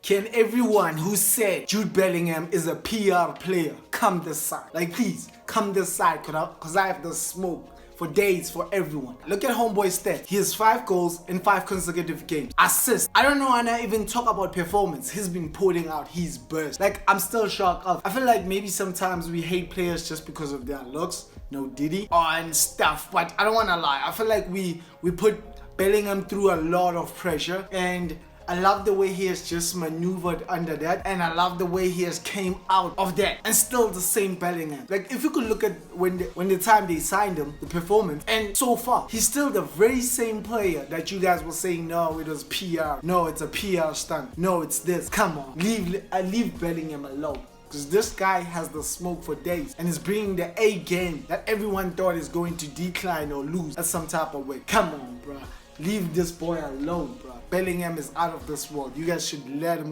Can everyone who said Jude Bellingham is a PR player come this side? Like, please, come this side, because I have the smoke for days for everyone. Look at homeboy's stats. He has 5 goals in 5 consecutive games. Assists. I don't know when I even talk about performance. He's been putting out his burst. Like, I'm still shocked of. I feel like maybe sometimes we hate players just because of their looks. No Diddy and stuff. But I don't want to lie. I feel like we put Bellingham through a lot of pressure, and I love the way he has just maneuvered under that, and I love the way he has came out of that, and still the same Bellingham. Like, if you could look at when the time they signed him, the performance, and so far he's still the very same player that you guys were saying, no, it was PR, no, it's a PR stunt, no, it's this. Come on, leave Bellingham alone. Because this guy has the smoke for days and is bringing the A game that everyone thought is going to decline or lose at some type of way. Come on, bro. Leave this boy alone, bro. Bellingham is out of this world. You guys should let him